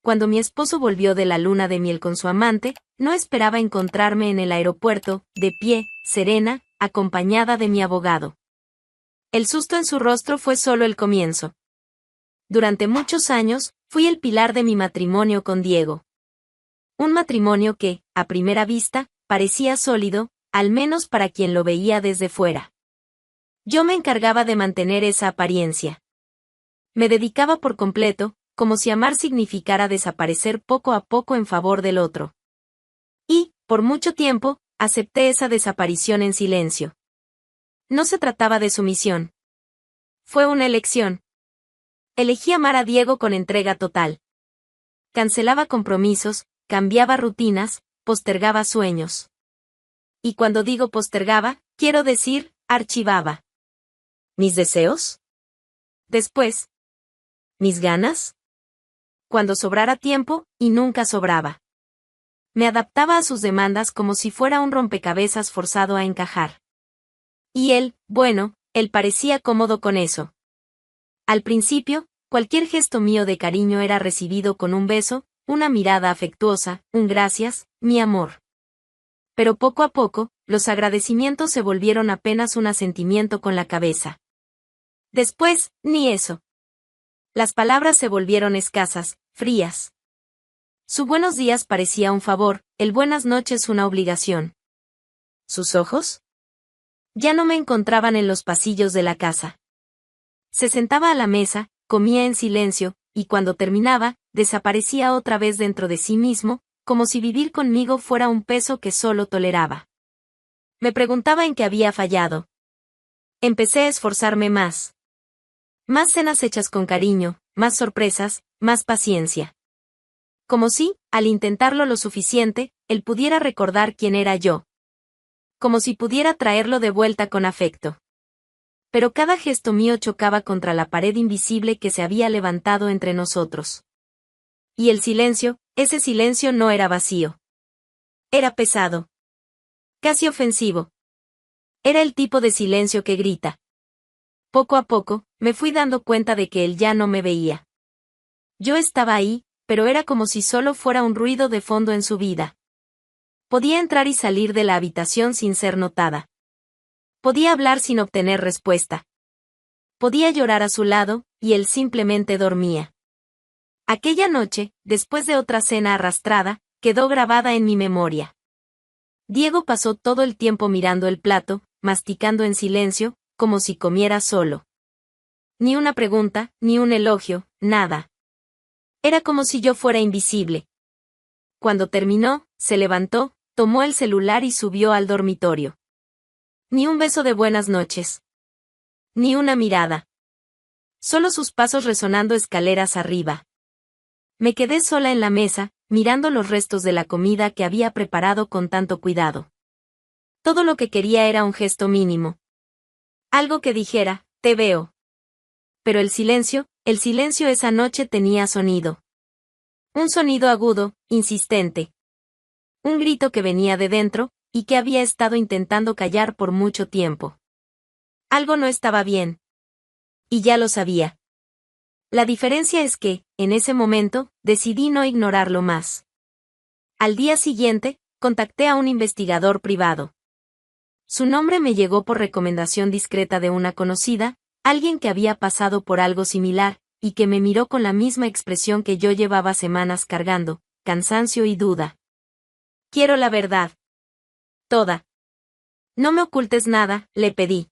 cuando mi esposo volvió de la luna de miel con su amante, no esperaba encontrarme en el aeropuerto, de pie, serena, acompañada de mi abogado. El susto en su rostro fue solo el comienzo. Durante muchos años, fui el pilar de mi matrimonio con Diego. Un matrimonio que, a primera vista, parecía sólido, al menos para quien lo veía desde fuera. Yo me encargaba de mantener esa apariencia. Me dedicaba por completo, como si amar significara desaparecer poco a poco en favor del otro. Y, por mucho tiempo, acepté esa desaparición en silencio. No se trataba de sumisión. Fue una elección. Elegí amar a Diego con entrega total. Cancelaba compromisos, cambiaba rutinas, postergaba sueños. Y cuando digo postergaba, quiero decir, archivaba. ¿Mis deseos? Después. ¿Mis ganas? Cuando sobrara tiempo, y nunca sobraba. Me adaptaba a sus demandas como si fuera un rompecabezas forzado a encajar. Y él, bueno, él parecía cómodo con eso. Al principio, cualquier gesto mío de cariño era recibido con un beso, una mirada afectuosa, un gracias, mi amor. Pero poco a poco, los agradecimientos se volvieron apenas un asentimiento con la cabeza. Después, ni eso. Las palabras se volvieron escasas, frías. Su buenos días parecía un favor, el buenas noches una obligación. ¿Sus ojos? Ya no me encontraban en los pasillos de la casa. Se sentaba a la mesa, comía en silencio, y cuando terminaba, desaparecía otra vez dentro de sí mismo, como si vivir conmigo fuera un peso que solo toleraba. Me preguntaba en qué había fallado. Empecé a esforzarme más. Más cenas hechas con cariño, más sorpresas, más paciencia. Como si, al intentarlo lo suficiente, él pudiera recordar quién era yo. Como si pudiera traerlo de vuelta con afecto. Pero cada gesto mío chocaba contra la pared invisible que se había levantado entre nosotros. Y el silencio, ese silencio no era vacío. Era pesado. Casi ofensivo. Era el tipo de silencio que grita. Poco a poco, me fui dando cuenta de que él ya no me veía. Yo estaba ahí, pero era como si solo fuera un ruido de fondo en su vida. Podía entrar y salir de la habitación sin ser notada. Podía hablar sin obtener respuesta. Podía llorar a su lado, y él simplemente dormía. Aquella noche, después de otra cena arrastrada, quedó grabada en mi memoria. Diego pasó todo el tiempo mirando el plato, masticando en silencio, como si comiera solo. Ni una pregunta, ni un elogio, nada. Era como si yo fuera invisible. Cuando terminó, se levantó, tomó el celular y subió al dormitorio. Ni un beso de buenas noches. Ni una mirada. Solo sus pasos resonando escaleras arriba. Me quedé sola en la mesa, mirando los restos de la comida que había preparado con tanto cuidado. Todo lo que quería era un gesto mínimo. Algo que dijera, te veo. Pero el silencio esa noche tenía sonido. Un sonido agudo, insistente. Un grito que venía de dentro, y que había estado intentando callar por mucho tiempo. Algo no estaba bien. Y ya lo sabía. La diferencia es que, en ese momento, decidí no ignorarlo más. Al día siguiente, contacté a un investigador privado. Su nombre me llegó por recomendación discreta de una conocida, alguien que había pasado por algo similar, y que me miró con la misma expresión que yo llevaba semanas cargando, cansancio y duda. Quiero la verdad. Toda. No me ocultes nada, le pedí.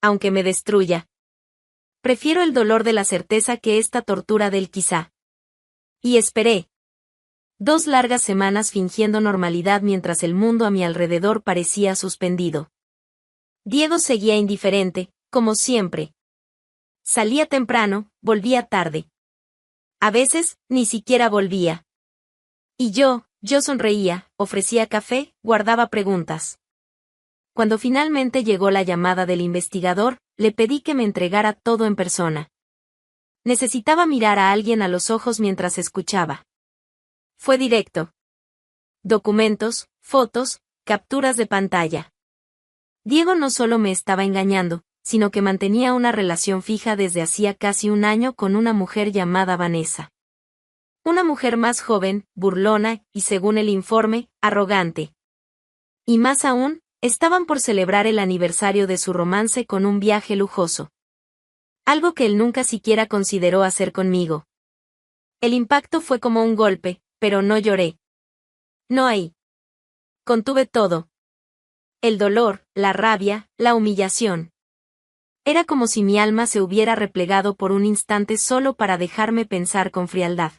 Aunque me destruya. Prefiero el dolor de la certeza que esta tortura del quizá. Y esperé. 2 largas semanas fingiendo normalidad mientras el mundo a mi alrededor parecía suspendido. Diego seguía indiferente, como siempre. Salía temprano, volvía tarde. A veces, ni siquiera volvía. Y yo sonreía, ofrecía café, guardaba preguntas. Cuando finalmente llegó la llamada del investigador, le pedí que me entregara todo en persona. Necesitaba mirar a alguien a los ojos mientras escuchaba. Fue directo. Documentos, fotos, capturas de pantalla. Diego no solo me estaba engañando, sino que mantenía una relación fija desde hacía casi un año con una mujer llamada Vanessa. Una mujer más joven, burlona, y según el informe, arrogante. Y más aún, estaban por celebrar el aniversario de su romance con un viaje lujoso. Algo que él nunca siquiera consideró hacer conmigo. El impacto fue como un golpe, pero no lloré. No ahí. Contuve todo. El dolor, la rabia, la humillación. Era como si mi alma se hubiera replegado por un instante solo para dejarme pensar con frialdad.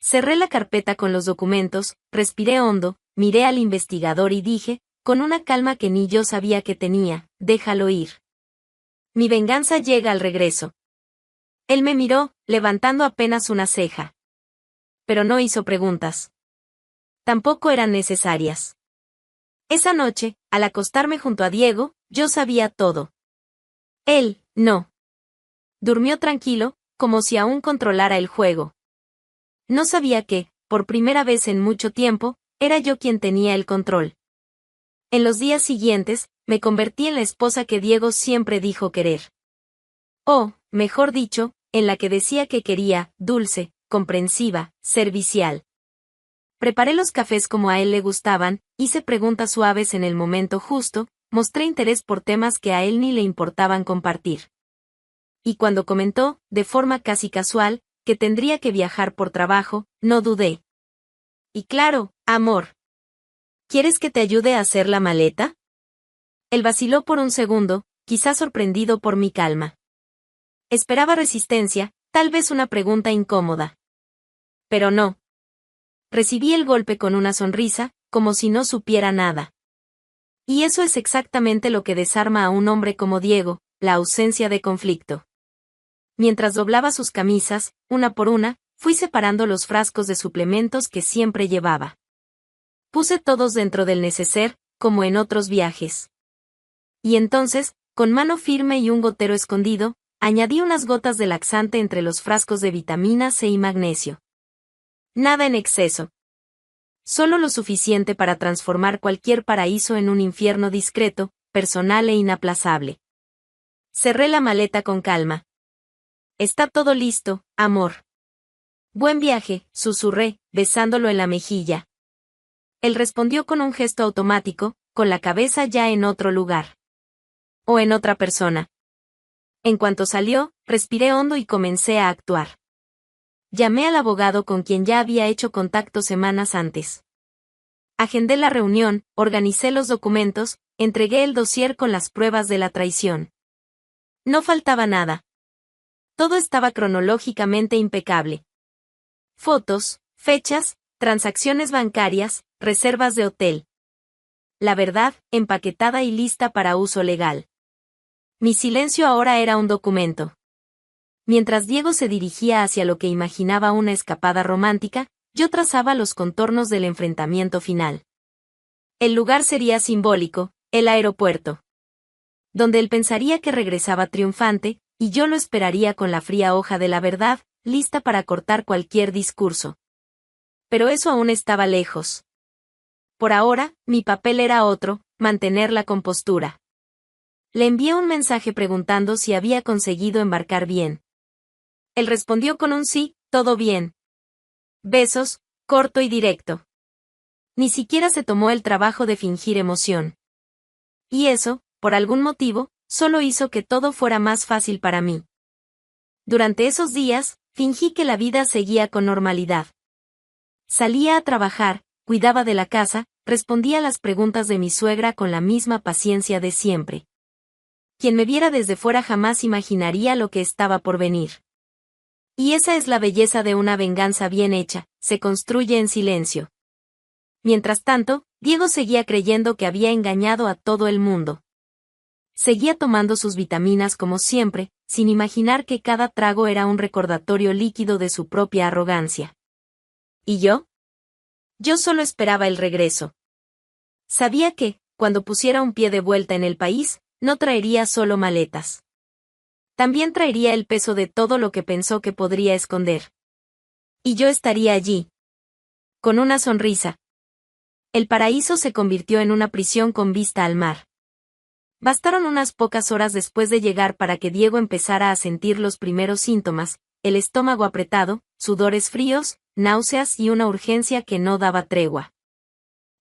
Cerré la carpeta con los documentos, respiré hondo, miré al investigador y dije, con una calma que ni yo sabía que tenía, déjalo ir. Mi venganza llega al regreso. Él me miró, levantando apenas una ceja. Pero no hizo preguntas. Tampoco eran necesarias. Esa noche, al acostarme junto a Diego, yo sabía todo. Él, no. Durmió tranquilo, como si aún controlara el juego. No sabía que, por primera vez en mucho tiempo, era yo quien tenía el control. En los días siguientes, me convertí en la esposa que Diego siempre dijo querer. O, mejor dicho, en la que decía que quería, dulce, comprensiva, servicial. Preparé los cafés como a él le gustaban, hice preguntas suaves en el momento justo, mostré interés por temas que a él ni le importaban compartir. Y cuando comentó, de forma casi casual, que tendría que viajar por trabajo, no dudé. Y claro, amor. ¿Quieres que te ayude a hacer la maleta? Él vaciló por un segundo, quizás sorprendido por mi calma. Esperaba resistencia, tal vez una pregunta incómoda. Pero no. Recibí el golpe con una sonrisa, como si no supiera nada. Y eso es exactamente lo que desarma a un hombre como Diego, la ausencia de conflicto. Mientras doblaba sus camisas, una por una, fui separando los frascos de suplementos que siempre llevaba. Puse todos dentro del neceser, como en otros viajes. Y entonces, con mano firme y un gotero escondido, añadí unas gotas de laxante entre los frascos de vitamina C y magnesio. Nada en exceso. Solo lo suficiente para transformar cualquier paraíso en un infierno discreto, personal e inaplazable. Cerré la maleta con calma. Está todo listo, amor. Buen viaje, susurré, besándolo en la mejilla. Él respondió con un gesto automático, con la cabeza ya en otro lugar. O en otra persona. En cuanto salió, respiré hondo y comencé a actuar. Llamé al abogado con quien ya había hecho contacto semanas antes. Agendé la reunión, organicé los documentos, entregué el dossier con las pruebas de la traición. No faltaba nada. Todo estaba cronológicamente impecable. Fotos, fechas, transacciones bancarias, reservas de hotel. La verdad, empaquetada y lista para uso legal. Mi silencio ahora era un documento. Mientras Diego se dirigía hacia lo que imaginaba una escapada romántica, yo trazaba los contornos del enfrentamiento final. El lugar sería simbólico, el aeropuerto. Donde él pensaría que regresaba triunfante, y yo lo esperaría con la fría hoja de la verdad, lista para cortar cualquier discurso. Pero eso aún estaba lejos. Por ahora, mi papel era otro, mantener la compostura. Le envié un mensaje preguntando si había conseguido embarcar bien. Él respondió con un sí, todo bien. Besos, corto y directo. Ni siquiera se tomó el trabajo de fingir emoción. Y eso, por algún motivo, solo hizo que todo fuera más fácil para mí. Durante esos días, fingí que la vida seguía con normalidad. Salía a trabajar, cuidaba de la casa, respondía a las preguntas de mi suegra con la misma paciencia de siempre. Quien me viera desde fuera jamás imaginaría lo que estaba por venir. Y esa es la belleza de una venganza bien hecha, se construye en silencio. Mientras tanto, Diego seguía creyendo que había engañado a todo el mundo. Seguía tomando sus vitaminas como siempre, sin imaginar que cada trago era un recordatorio líquido de su propia arrogancia. ¿Y yo? Yo solo esperaba el regreso. Sabía que, cuando pusiera un pie de vuelta en el país, no traería solo maletas. También traería el peso de todo lo que pensó que podría esconder. Y yo estaría allí. Con una sonrisa. El paraíso se convirtió en una prisión con vista al mar. Bastaron unas pocas horas después de llegar para que Diego empezara a sentir los primeros síntomas, el estómago apretado, sudores fríos, náuseas y una urgencia que no daba tregua.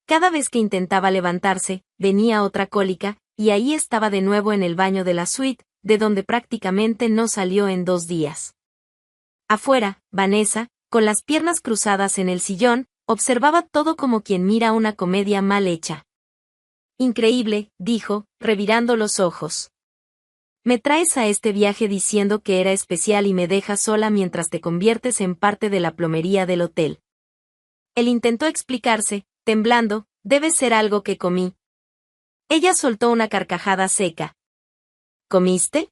Cada vez que intentaba levantarse, venía otra cólica, y ahí estaba de nuevo en el baño de la suite, de donde prácticamente no salió en 2 días. Afuera, Vanessa, con las piernas cruzadas en el sillón, observaba todo como quien mira una comedia mal hecha. Increíble, dijo, revirando los ojos. Me traes a este viaje diciendo que era especial y me dejas sola mientras te conviertes en parte de la plomería del hotel. Él intentó explicarse, temblando, debe ser algo que comí. Ella soltó una carcajada seca. ¿Comiste?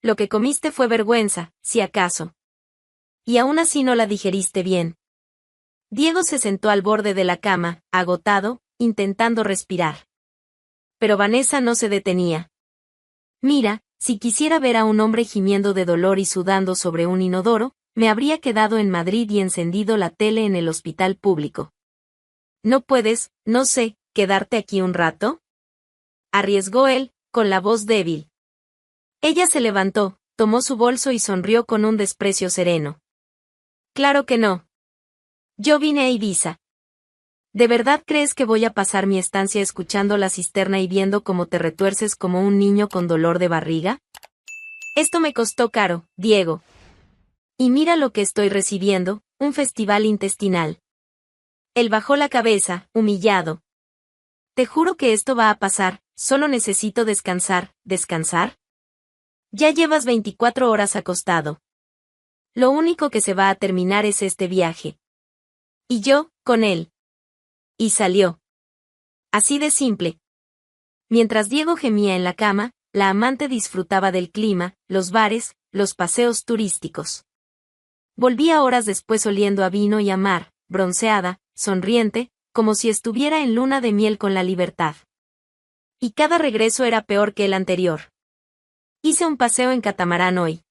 Lo que comiste fue vergüenza, si acaso. Y aún así no la digeriste bien. Diego se sentó al borde de la cama, agotado, intentando respirar. Pero Vanessa no se detenía. Mira, si quisiera ver a un hombre gimiendo de dolor y sudando sobre un inodoro, me habría quedado en Madrid y encendido la tele en el hospital público. ¿No puedes, no sé, quedarte aquí un rato?, arriesgó él, con la voz débil. Ella se levantó, tomó su bolso y sonrió con un desprecio sereno. Claro que no. Yo vine a Ibiza. ¿De verdad crees que voy a pasar mi estancia escuchando la cisterna y viendo cómo te retuerces como un niño con dolor de barriga? Esto me costó caro, Diego. Y mira lo que estoy recibiendo, un festival intestinal. Él bajó la cabeza, humillado. Te juro que esto va a pasar, solo necesito descansar. ¿Descansar? Ya llevas 24 horas acostado. Lo único que se va a terminar es este viaje. Y yo, con él. Y salió. Así de simple. Mientras Diego gemía en la cama, la amante disfrutaba del clima, los bares, los paseos turísticos. Volvía horas después oliendo a vino y a mar, bronceada, sonriente, como si estuviera en luna de miel con la libertad. Y cada regreso era peor que el anterior. Hice un paseo en catamarán hoy.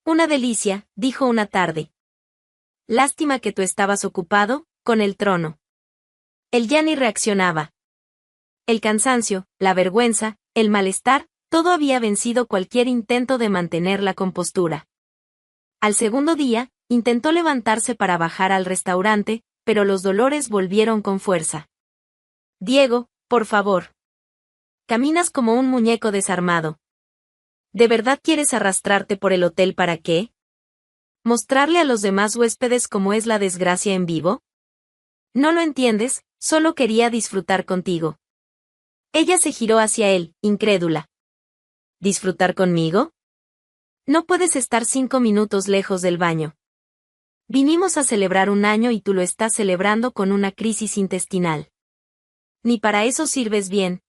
Una delicia, dijo una tarde. Lástima que tú estabas ocupado, con el trono. Él ya ni reaccionaba. El cansancio, la vergüenza, el malestar, todo había vencido cualquier intento de mantener la compostura. Al segundo día, intentó levantarse para bajar al restaurante, pero los dolores volvieron con fuerza. Diego, por favor. Caminas como un muñeco desarmado. ¿De verdad quieres arrastrarte por el hotel para qué? ¿Mostrarle a los demás huéspedes cómo es la desgracia en vivo? No lo entiendes, solo quería disfrutar contigo. Ella se giró hacia él, incrédula. ¿Disfrutar conmigo? No puedes estar 5 minutos lejos del baño. Vinimos a celebrar un año y tú lo estás celebrando con una crisis intestinal. Ni para eso sirves bien.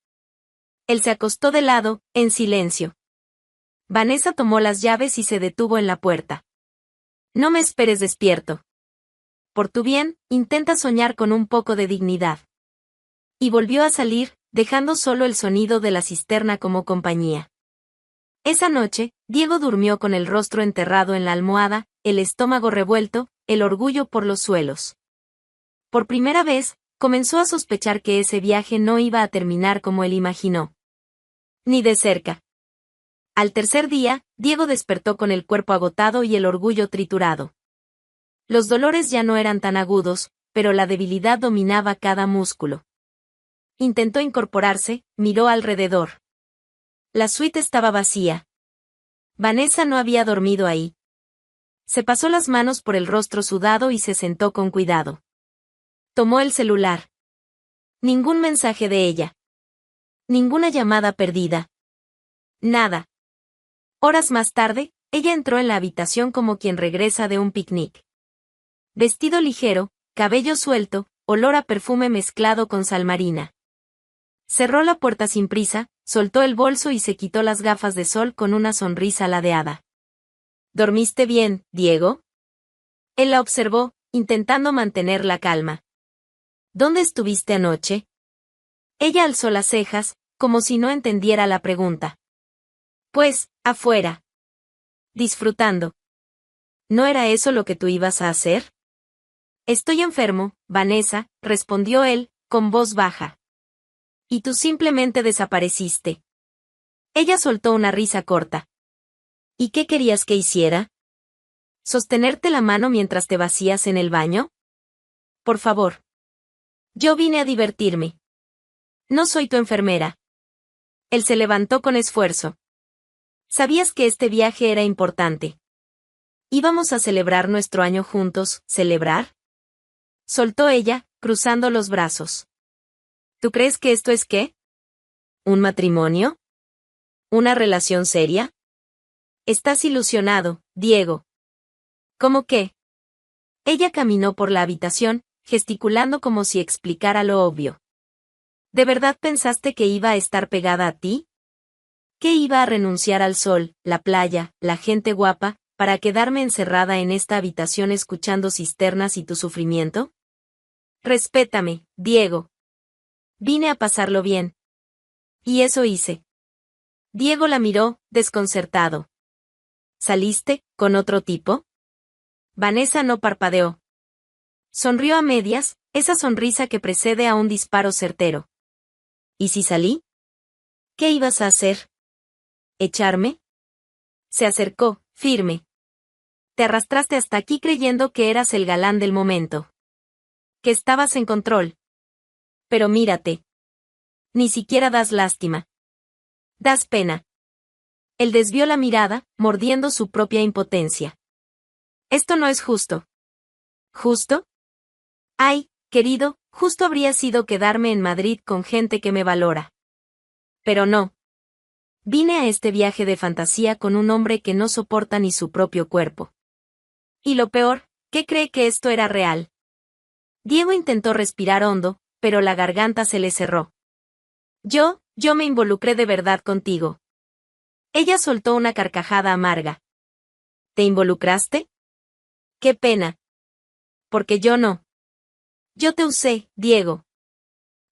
Él se acostó de lado, en silencio. Vanessa tomó las llaves y se detuvo en la puerta. No me esperes despierto. Por tu bien, intenta soñar con un poco de dignidad. Y volvió a salir, dejando solo el sonido de la cisterna como compañía. Esa noche, Diego durmió con el rostro enterrado en la almohada, el estómago revuelto, el orgullo por los suelos. Por primera vez, comenzó a sospechar que ese viaje no iba a terminar como él imaginó. Ni de cerca. Al tercer día, Diego despertó con el cuerpo agotado y el orgullo triturado. Los dolores ya no eran tan agudos, pero la debilidad dominaba cada músculo. Intentó incorporarse, miró alrededor. La suite estaba vacía. Vanessa no había dormido ahí. Se pasó las manos por el rostro sudado y se sentó con cuidado. Tomó el celular. Ningún mensaje de ella. Ninguna llamada perdida. Nada. Horas más tarde, ella entró en la habitación como quien regresa de un picnic. Vestido ligero, cabello suelto, olor a perfume mezclado con sal marina. Cerró la puerta sin prisa, soltó el bolso y se quitó las gafas de sol con una sonrisa ladeada. ¿Dormiste bien, Diego? Él la observó, intentando mantener la calma. ¿Dónde estuviste anoche? Ella alzó las cejas, como si no entendiera la pregunta. Pues, afuera. Disfrutando. ¿No era eso lo que tú ibas a hacer? Estoy enfermo, Vanessa, respondió él, con voz baja. Y tú simplemente desapareciste. Ella soltó una risa corta. ¿Y qué querías que hiciera? ¿Sostenerte la mano mientras te vacías en el baño? Por favor. Yo vine a divertirme. No soy tu enfermera. Él se levantó con esfuerzo. ¿Sabías que este viaje era importante? Íbamos a celebrar nuestro año juntos. ¿Celebrar? Soltó ella, cruzando los brazos. ¿Tú crees que esto es qué? ¿Un matrimonio? ¿Una relación seria? Estás ilusionado, Diego. ¿Cómo qué? Ella caminó por la habitación, gesticulando como si explicara lo obvio. ¿De verdad pensaste que iba a estar pegada a ti? ¿Que iba a renunciar al sol, la playa, la gente guapa, para quedarme encerrada en esta habitación escuchando cisternas y tu sufrimiento? Respétame, Diego. Vine a pasarlo bien. Y eso hice. Diego la miró, desconcertado. ¿Saliste, con otro tipo? Vanessa no parpadeó. Sonrió a medias, esa sonrisa que precede a un disparo certero. ¿Y si salí? ¿Qué ibas a hacer? ¿Echarme? Se acercó, firme. Te arrastraste hasta aquí creyendo que eras el galán del momento. Que estabas en control. Pero mírate. Ni siquiera das lástima. Das pena. Él desvió la mirada, mordiendo su propia impotencia. Esto no es justo. ¿Justo? Ay, querido, justo habría sido quedarme en Madrid con gente que me valora. Pero no. Vine a este viaje de fantasía con un hombre que no soporta ni su propio cuerpo. Y lo peor, ¿qué cree que esto era real? Diego intentó respirar hondo, pero la garganta se le cerró. Yo me involucré de verdad contigo. Ella soltó una carcajada amarga. ¿Te involucraste? Qué pena. Porque yo no. Yo te usé, Diego.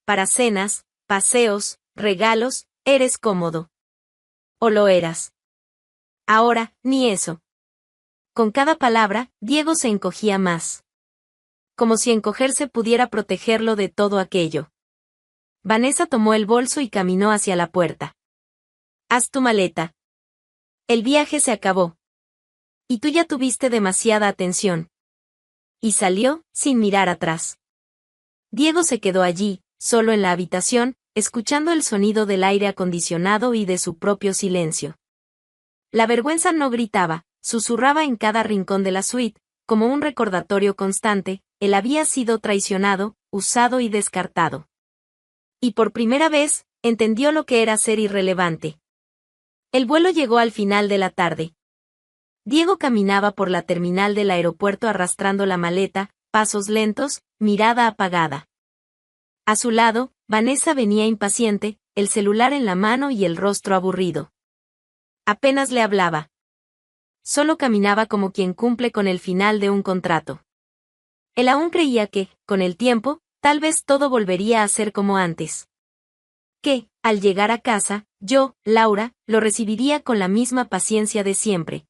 Para cenas, paseos, regalos, eres cómodo. ¿O lo eras? Ahora, ni eso. Con cada palabra, Diego se encogía más. Como si encogerse pudiera protegerlo de todo aquello. Vanessa tomó el bolso y caminó hacia la puerta. Haz tu maleta. El viaje se acabó. Y tú ya tuviste demasiada atención. Y salió, sin mirar atrás. Diego se quedó allí, solo en la habitación, escuchando el sonido del aire acondicionado y de su propio silencio. La vergüenza no gritaba, susurraba en cada rincón de la suite, como un recordatorio constante, él había sido traicionado, usado y descartado. Y por primera vez, entendió lo que era ser irrelevante. El vuelo llegó al final de la tarde. Diego caminaba por la terminal del aeropuerto arrastrando la maleta, pasos lentos, mirada apagada. A su lado, Vanessa venía impaciente, el celular en la mano y el rostro aburrido. Apenas le hablaba. Solo caminaba como quien cumple con el final de un contrato. Él aún creía que, con el tiempo, tal vez todo volvería a ser como antes. Que, al llegar a casa, yo, Laura, lo recibiría con la misma paciencia de siempre.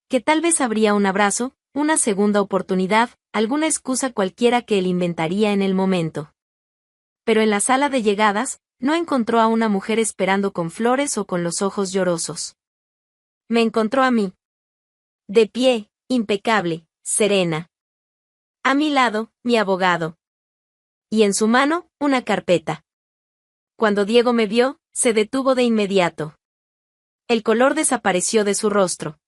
Que tal vez habría un abrazo, una segunda oportunidad, alguna excusa cualquiera que él inventaría en el momento. Pero en la sala de llegadas, no encontró a una mujer esperando con flores o con los ojos llorosos. Me encontró a mí. De pie, impecable, serena. A mi lado, mi abogado. Y en su mano, una carpeta. Cuando Diego me vio, se detuvo de inmediato. El color desapareció de su rostro.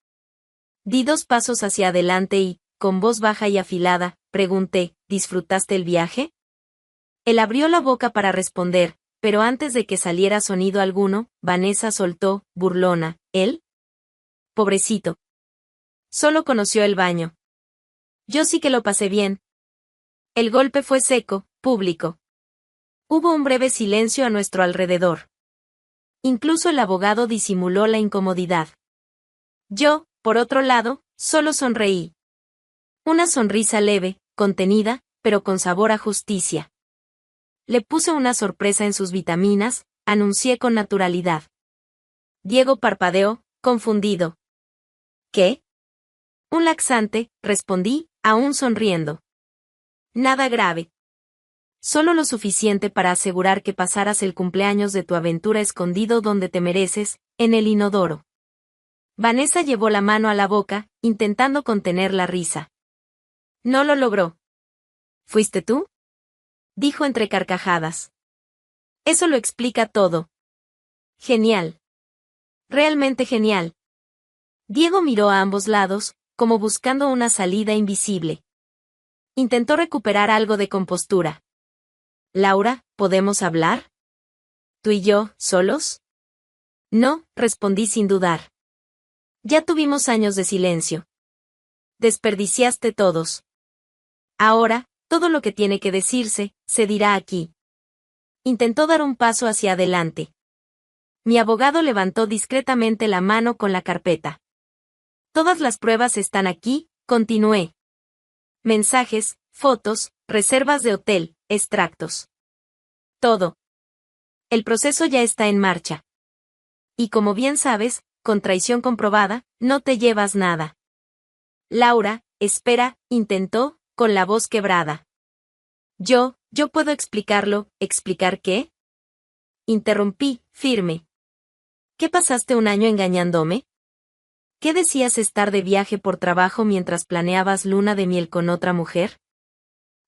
Di 2 pasos hacia adelante y, con voz baja y afilada, pregunté, ¿disfrutaste el viaje? Él abrió la boca para responder, pero antes de que saliera sonido alguno, Vanessa soltó, burlona, ¿él? Pobrecito. Solo conoció el baño. Yo sí que lo pasé bien. El golpe fue seco, público. Hubo un breve silencio a nuestro alrededor. Incluso el abogado disimuló la incomodidad. Yo, por otro lado, solo sonreí. Una sonrisa leve, contenida, pero con sabor a justicia. Le puse una sorpresa en sus vitaminas, anuncié con naturalidad. Diego parpadeó, confundido. ¿Qué? Un laxante, respondí, aún sonriendo. Nada grave. Solo lo suficiente para asegurar que pasaras el cumpleaños de tu aventura escondido donde te mereces, en el inodoro. Vanessa llevó la mano a la boca, intentando contener la risa. No lo logró. ¿Fuiste tú? Dijo entre carcajadas. Eso lo explica todo. Genial. Realmente genial. Diego miró a ambos lados, como buscando una salida invisible. Intentó recuperar algo de compostura. Laura, ¿podemos hablar? ¿Tú y yo, solos? No, respondí sin dudar. Ya tuvimos años de silencio. Desperdiciaste todos. Ahora, todo lo que tiene que decirse, se dirá aquí. Intentó dar un paso hacia adelante. Mi abogado levantó discretamente la mano con la carpeta. Todas las pruebas están aquí, continué. Mensajes, fotos, reservas de hotel, extractos. Todo. El proceso ya está en marcha. Y como bien sabes, con traición comprobada, no te llevas nada. Laura, espera, intentó, con la voz quebrada. Yo puedo explicarlo, ¿explicar qué? Interrumpí, firme. ¿Qué pasaste un año engañándome? ¿Qué decías estar de viaje por trabajo mientras planeabas luna de miel con otra mujer?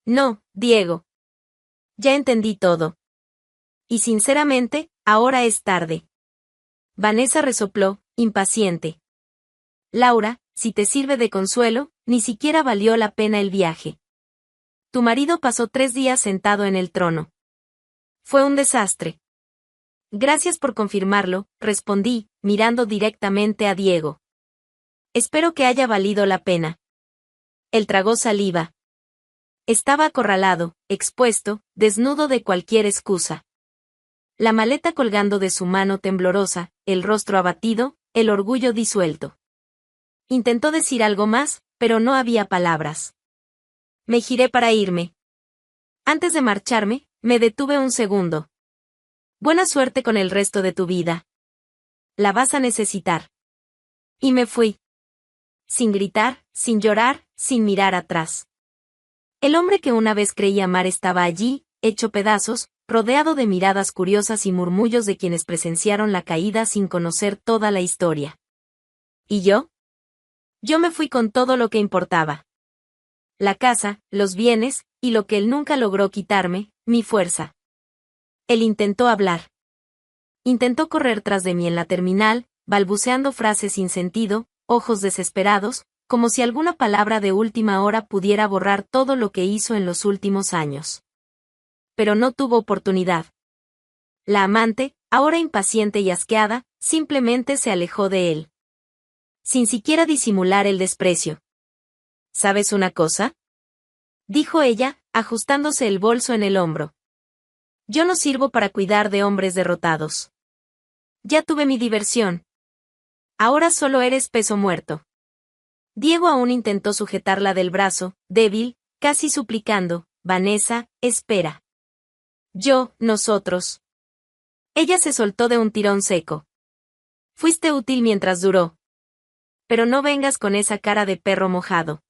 No, Diego. Ya entendí todo. Y sinceramente, ahora es tarde. Vanessa resopló, impaciente. Laura, si te sirve de consuelo, ni siquiera valió la pena el viaje. Tu marido pasó 3 días sentado en el trono. Fue un desastre. Gracias por confirmarlo, respondí, mirando directamente a Diego. Espero que haya valido la pena. Él tragó saliva. Estaba acorralado, expuesto, desnudo de cualquier excusa. La maleta colgando de su mano temblorosa, el rostro abatido, el orgullo disuelto. Intentó decir algo más, pero no había palabras. Me giré para irme. Antes de marcharme, me detuve un segundo. Buena suerte con el resto de tu vida. La vas a necesitar. Y me fui. Sin gritar, sin llorar, sin mirar atrás. El hombre que una vez creí amar estaba allí, hecho pedazos, rodeado de miradas curiosas y murmullos de quienes presenciaron la caída sin conocer toda la historia. ¿Y yo? Yo me fui con todo lo que importaba. La casa, los bienes, y lo que él nunca logró quitarme, mi fuerza. Él intentó hablar. Intentó correr tras de mí en la terminal, balbuceando frases sin sentido, ojos desesperados, como si alguna palabra de última hora pudiera borrar todo lo que hizo en los últimos años. Pero no tuvo oportunidad. La amante, ahora impaciente y asqueada, simplemente se alejó de él. Sin siquiera disimular el desprecio. ¿Sabes una cosa? Dijo ella, ajustándose el bolso en el hombro. Yo no sirvo para cuidar de hombres derrotados. Ya tuve mi diversión. Ahora solo eres peso muerto. Diego aún intentó sujetarla del brazo, débil, casi suplicando, Vanessa, espera. Nosotros. Ella se soltó de un tirón seco. Fuiste útil mientras duró. Pero no vengas con esa cara de perro mojado.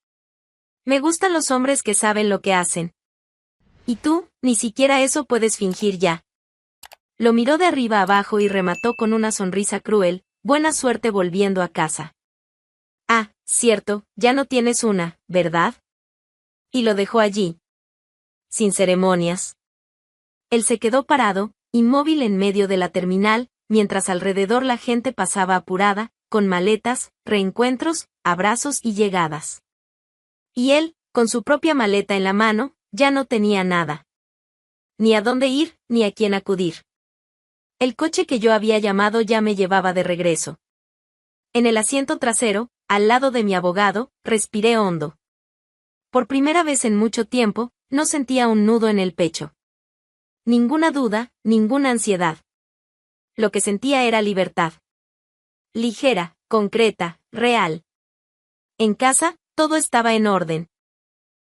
Me gustan los hombres que saben lo que hacen. Y tú, ni siquiera eso puedes fingir ya. Lo miró de arriba abajo y remató con una sonrisa cruel, buena suerte volviendo a casa. Ah, cierto, ya no tienes una, ¿verdad? Y lo dejó allí. Sin ceremonias. Él se quedó parado, inmóvil en medio de la terminal, mientras alrededor la gente pasaba apurada, con maletas, reencuentros, abrazos y llegadas. Y él, con su propia maleta en la mano, ya no tenía nada. Ni a dónde ir, ni a quién acudir. El coche que yo había llamado ya me llevaba de regreso. En el asiento trasero, al lado de mi abogado, respiré hondo. Por primera vez en mucho tiempo, no sentía un nudo en el pecho. Ninguna duda, ninguna ansiedad. Lo que sentía era libertad. Ligera, concreta, real. En casa, todo estaba en orden.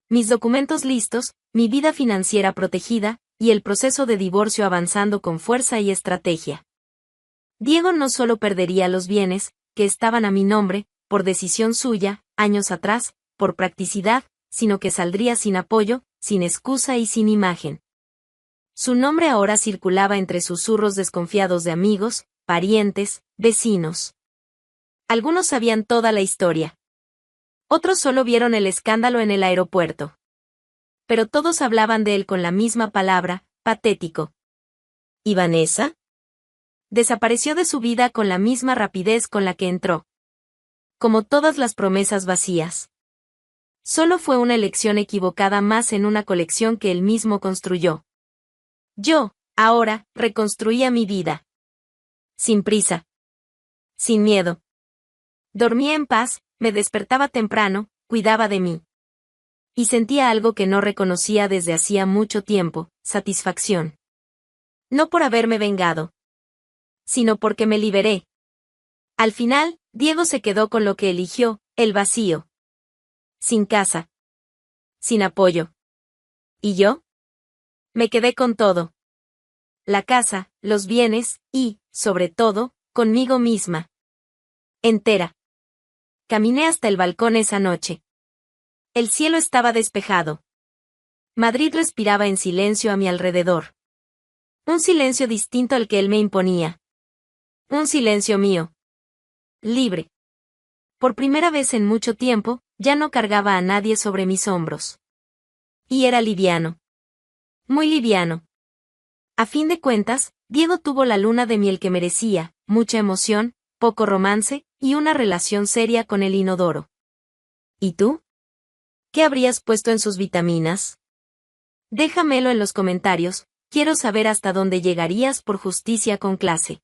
Mis documentos listos, mi vida financiera protegida, y el proceso de divorcio avanzando con fuerza y estrategia. Diego no solo perdería los bienes, que estaban a mi nombre, por decisión suya, años atrás, por practicidad, sino que saldría sin apoyo, sin excusa y sin imagen. Su nombre ahora circulaba entre susurros desconfiados de amigos, parientes, vecinos. Algunos sabían toda la historia. Otros solo vieron el escándalo en el aeropuerto. Pero todos hablaban de él con la misma palabra, patético. ¿Y Vanessa? Desapareció de su vida con la misma rapidez con la que entró. Como todas las promesas vacías. Solo fue una elección equivocada más en una colección que él mismo construyó. Yo, ahora, reconstruía mi vida. Sin prisa. Sin miedo. Dormía en paz, me despertaba temprano, cuidaba de mí. Y sentía algo que no reconocía desde hacía mucho tiempo, satisfacción. No por haberme vengado, sino porque me liberé. Al final, Diego se quedó con lo que eligió, el vacío. Sin casa. Sin apoyo. ¿Y yo? Me quedé con todo. La casa, los bienes, y, sobre todo, conmigo misma. Entera. Caminé hasta el balcón esa noche. El cielo estaba despejado. Madrid respiraba en silencio a mi alrededor. Un silencio distinto al que él me imponía. Un silencio mío. Libre. Por primera vez en mucho tiempo, ya no cargaba a nadie sobre mis hombros. Y era liviano. Muy liviano. A fin de cuentas, Diego tuvo la luna de miel que merecía, mucha emoción, poco romance, y una relación seria con el inodoro. ¿Y tú? ¿Qué habrías puesto en sus vitaminas? Déjamelo en los comentarios, quiero saber hasta dónde llegarías por justicia con clase.